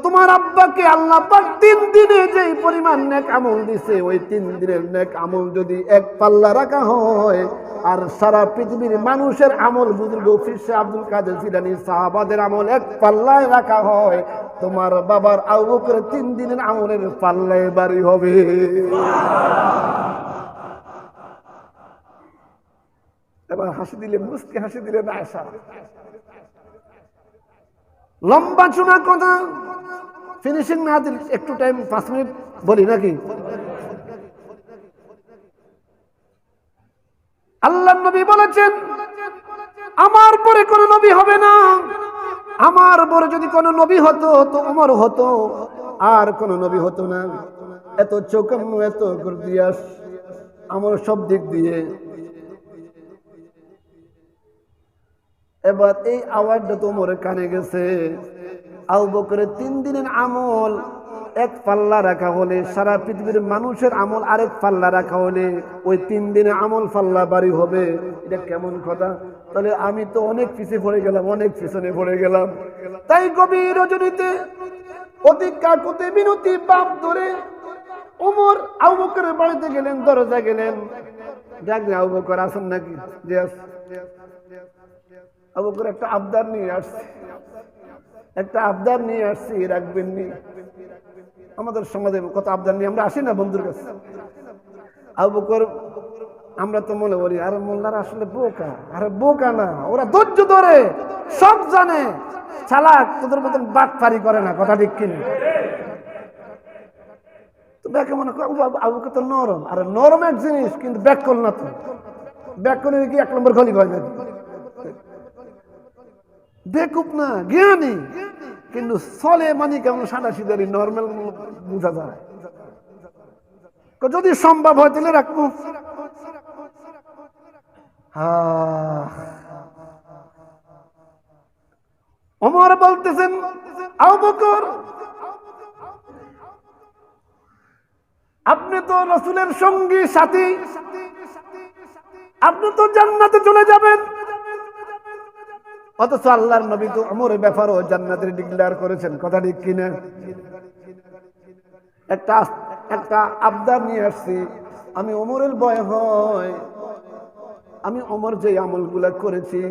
Speaker 2: তোমার আব্বাকে আল্লাহ পাক 3 দিনে যে পরিমাণ নেক আমল দিছে, ওই 3 দিনের নেক আমল যদি এক পাল্লা রাখা হয়, আর সারা পৃথিবীর মানুষের আমল, বুজুর্গ পীর সাহেব আব্দুল কাদের জিলানী সাহাবাদের আমল এক পাল্লায় রাখা হয়, তোমার বাবার আবু বকরের 3 দিনের আমলের পাল্লায় বাড়ি হবে। এবার হাসি দিলে, মুস্কি হাসি দিলেন আয়েশা। লম্বা চুনা কথা, ফিনিশিং না দিলে একটু টাইম 5 মিনিট বলি নাকি? আল্লাহ নবী বলেছেন, আমার পরে কোন নবী হবে না, আমার পরে যদি কোন নবী হতো তো ওমর হতো, আর কোন নবী হতো না। এত চৌকান্ন, এত গর্দিয়াস, আমার সব দিক দিয়ে এবার এই আওয়াজটা তো ওমরের কানে গেছে। আবু বকরের 3 দিনের আমল এক পাল্লা রাখা হলে, সারা পৃথিবীর মানুষের আমল আরেক পাল্লা রাখা হলে ওই 3 দিনে আমল পাল্লা বাড়ি হবে। এটা কেমন কথা? তাহলে আমি তো অনেক পিছিয়ে পড়ে গেলাম, অনেক পিছনে পড়ে গেলাম। তাই গভীর রজনীতে অতি কাকুতে বিনতি বাপ ধরে ওমর আবু বকরের বাড়িতে গেলেন, দরজা গেলেন, ডাকলেন, আবু বকর আছেন নাকি? জি আছে। আবু বকর একটা আবদার নিয়ে আসছে, একটা আবদার নিয়ে আসছি, রাখবেন নি? আমাদের সমাজে কত আবদার নিয়ে আমরা আসি না বন্ধুর কাছে। আবু বকর, আমরা তো মনে করি আরে মোল্লারা আসলে বোকা। আরে বোকা না, ওরা ধৈর্য ধরে, সব জানে, চালাক, তোদের মতন বাটপারি করে না। কথা ঠিক কিনা? তো ব্যাকে মনে করো আবু বকর তো নরম। আরে নরম এক জিনিস, কিন্তু ব্যাক করল না তো। ব্যাক করে কি 1 নম্বর খলি হয় নাকি? বেকুব না, জ্ঞানী, কিন্তু চলে মানে কেমন সাদা সিধারি নর্মাল বোঝা যায়। যদি সম্ভব হয় তাহলে রাখবো। ওমর বলতেছেন, আবু বকর আপনি তো রাসূলের সঙ্গী সাথী, আপনি তো জান্নাতে চলে যাবেন। অথচ আল্লাহর নবী তো ওমরের ব্যাপারও জান্নাতের ডিক্লেয়ার করেছেন। কথা ঠিক কিনা? একটা আবদার নিয়ে আসছি। আমি ওমরের ভয় হয়, আমি ওমর যে আমলগুলা করেছি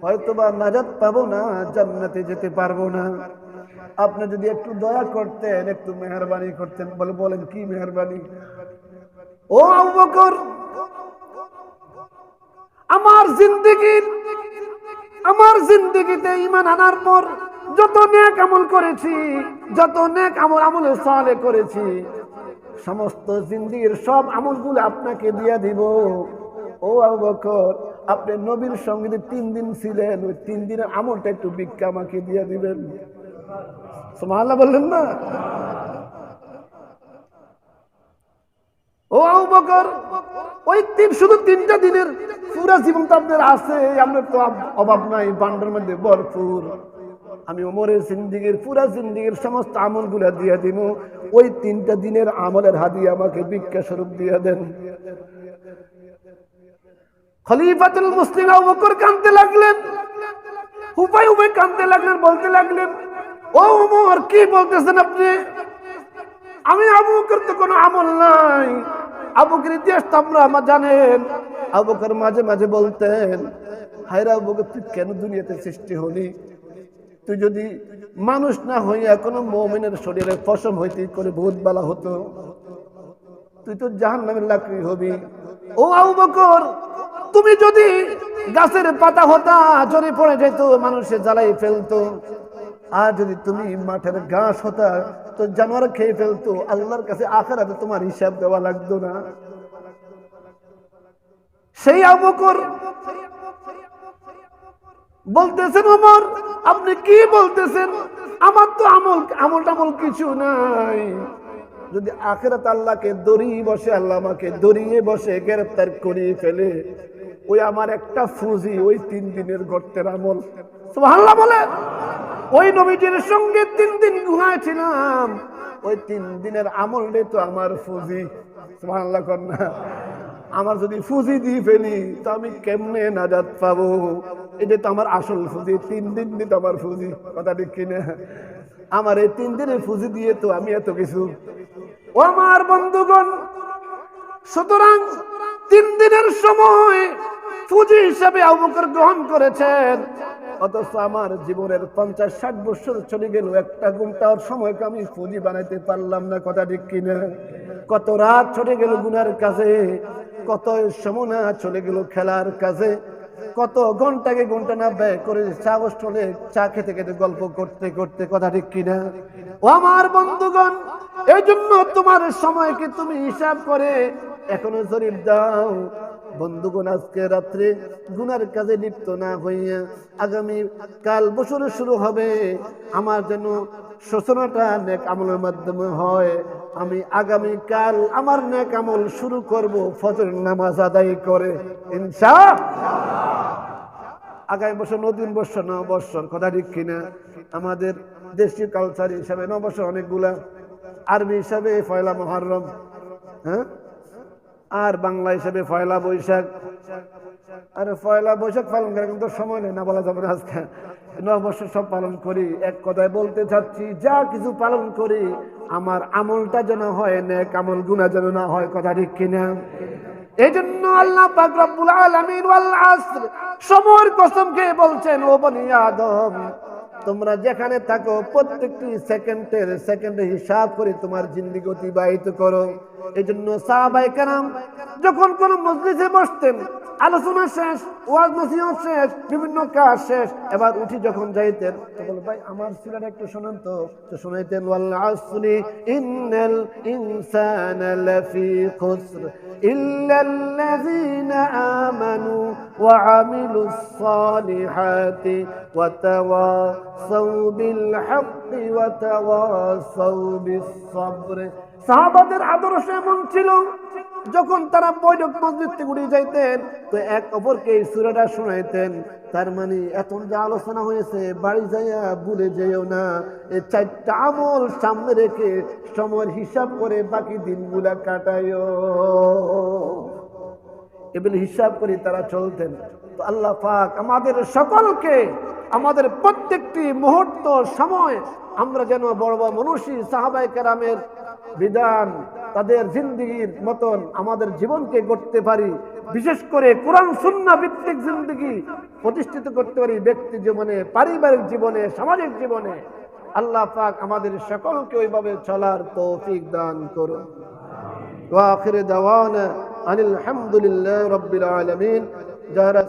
Speaker 2: হয়তোবা নাজাত পাবো না, জান্নাতে যেতে পারবো না। আপনি যদি একটু দয়া করতেন, একটু মেহেরবানি করতেন। বলেন কি মেহেরবানি? ও আবু বকর, আমার জিন্দেগিতে ঈমান আনার পর যত নেক আমল করেছি, যত নেক আমলে সালেহ করেছি, সমস্ত জিন্দেগির সব আমলগুলো আপনাকে দিয়ে দিব। ও আবু বকর, আপনি নবীর সঙ্গে 3 দিন ছিলেন, ওই 3 দিনের আমলটা একটু ভিক্ষা আমাকে দিয়ে দিবেন। সুবহানাল্লাহ বললেন না? ও আবু বকর, ওই শুধু 3টা দিনের পুরা জীবন তো আপনার আছে, আপনার তো অভাব নাই, ভান্ডার মধ্যে ভরপুর। আমি ওমরের জিন্দেগির পুরা জিন্দেগির সমস্ত আমলগুলা দিয়ে দিব। ওই 3টা দিনের আমলের হাদিয়া আমাকে ভিক্ষা স্বরূপ দিয়ে দেন। খলিফাতুল মুসলিম আবু বকর কাঁদতে লাগলেন, হুপায় হুপায় কাঁদতে লাগলেন, বলতে লাগলেন, ও ওমর কি বলতেছেন আপনি? আমি আবু বকর তো কোনো আমল নাই। আবু বকর ইতিহাস তো আমরা জানেন। আবু বকর মাঝে মাঝে বলতেন, হায়রে আবু বকর, তুই কেন দুনিয়াতে সৃষ্টি হলি? তুই যদি মানুষ না হইয়া কোনো মুমিনের শরীরে পশম হইতে করে ভূত বালা হতো, তুই তো জাহান্নামের লাকড়ি হবি। ও আবু বকর, তুমি যদি গাছের পাতা হতা, ঝরে পড়ে যেত, মানুষে জ্বালাই ফেলতো। আর যদি তুমি মাঠের ঘাস হতা, তো জানোয়ার খেয়ে ফেলতো। আল্লাহর কাছে আখিরাতে তোমার হিসাব দেওয়া লাগতো না। সেই আবু বকর বলতেছেন, ওমর আপনি কি বলতেছেন? আমার তো আমল কিছু নাই। যদি আখিরাত আল্লাহকে দড়িয়ে বসে, আল্লাহ আমাকে দড়িয়ে বসে গ্রেফতার করিয়ে ফেলে, ওই আমার একটা ফুজি, ওই 3 দিনের গর্তের আমল। সুবহানাল্লাহ বলে। ওই নবীজির সঙ্গে 3 দিন গুহায় ছিলাম, ওই 3 দিনের আমলটাই তো আমার ফুজি। সুবহানাল্লাহ কন্যা, আমার যদি ফুজি দিয়ে ফেলি তো আমি কেমনে নাজাত পাবো? এটা তো আমার আসল ফুজি। 3 দিন তো আমার ফুজি। কথা ঠিক কিনা? আমার এই 3 দিনের ফুজি দিয়ে তো আমি এত কিছু। ও আমার বন্ধুগণ, সুতরাং 3 দিনের সময় ফুজি হিসাবে আবু বকর গ্রহণ করেছেন। অথচ আমার জীবনের 50-60 বছর চলে গেল, একটা ঘন্টার সময়কে আমি ফুজি বানাইতে পারলাম না। কথা ঠিক কিনা? কত রাত চলে গেল গুনার কাজে, কত সময় চলে গেল খেলার কাজে, কত ঘন্টাকে ঘন্টা না ব্যয় করে চা বসলে চা খেতে খেতে গল্প করতে করতে। কথা ঠিক কিনা? ও আমার বন্ধুগণ, এই জন্য তোমার সময়কে তুমি হিসাব করে এখনো জরিপ দাও। বন্ধুগণ, আজকে রাত্রে গুনার কাজে লিপ্ত না হইয়া আগামী কাল বছর শুরু হবে, আমার যেন সূচনাটা নেক আমলের মাধ্যমে হয়। আমি আগামী কাল আমার নেক আমল শুরু করব ফজর নামাজ আদায় করে, ইনশাআল্লাহ। আগামী বছর নতুন বর্ষ নববর্ষর কথা ঠিক কিনা? আমাদের দেশীয় কালচার হিসাবে নববর্ষ অনেকগুলা, আরবি হিসাবে পয়লা মুহররম, হ্যাঁ, আর বাংলা হিসাবে পয়লা বৈশাখ। আর পয়লা বৈশাখ পালন করার কিন্তু সময় নেই, না বলা যাবে না। আজকে নববর্ষ সব পালন করি। এক কথায় বলতে চাচ্ছি, যা কিছু পালন করি আমার আমলটা যেন হয় নেক আমল, গুনাহ যেন না হয়, কথা ঠিক কিনা? এই জন্য আল্লাহ পাক রব্বুল আলামিন ওয়াল আসর, সময়ের কসম খেয়ে বলছেন, ও বনি আদম, তোমরা যেখানে থাকো প্রত্যেকটি সেকেন্ডে হিসাব করে তোমার জিন্দেগি অতিবাহিত করো। এই জন্য সাহাবায়ে কেরাম যখন কোন মজলিসে বসতেন, আলোচনা শেষ, ওয়াজ নসিহত শেষ, বিভিন্ন কাজ শেষ, এবার উঠি যখন যাইতেন তো বল, ভাই আমার সিরাত একটু শুনুন তো শোনাইতেন, ওয়াল আসরি ইন্নাল ইনসানা লাফি খুসর ইল্লাল্লাযীনা আমানু ওয়া আমিলুস সালিহাতি ওয়া তাওয়াসাউ বিল হাক্কি ওয়া তাওয়াসাউ বিস সাবর। সাহাবাদের আদর্শ এমন ছিল, যখন তারা বৈঠক মসজিদ থেকে উঠে যাইতেন তো এক অপরকে এই সূরাটা শোনাইতেন। তার মানে এখন যে আলোচনা হয়েছে বাড়ি যাইয়া ভুলে যেও না, এই 4টা আমল সামনে রেখে সময়ের হিসাব করে বাকি দিনগুলা কাটাইও। এগুলো হিসাব করে তারা চলতেন। তো আল্লাহ পাক আমাদের সকলকে, আমাদের প্রত্যেকটি মুহূর্ত সময় আমরা যেন বড় বড় মনীষী সাহাবায়ে কেরামের বিধান, তাদের জিন্দেগির মতন আমাদের জীবনকে গড়তে পারি। বিশেষ করে কোরআন সুন্নাহ ভিত্তিক জিন্দেগি প্রতিষ্ঠিত করতে পারি, ব্যক্তি জীবনে, পারিবারিক জীবনে, সামাজিক জীবনে। আল্লাহ পাক আমাদের সকলকে ওইভাবে চলার তৌফিক দান করুন। ওয়া আখির দাওয়ানা আনিল হামদুলিল্লাহি রাব্বিল আলামিন। যারা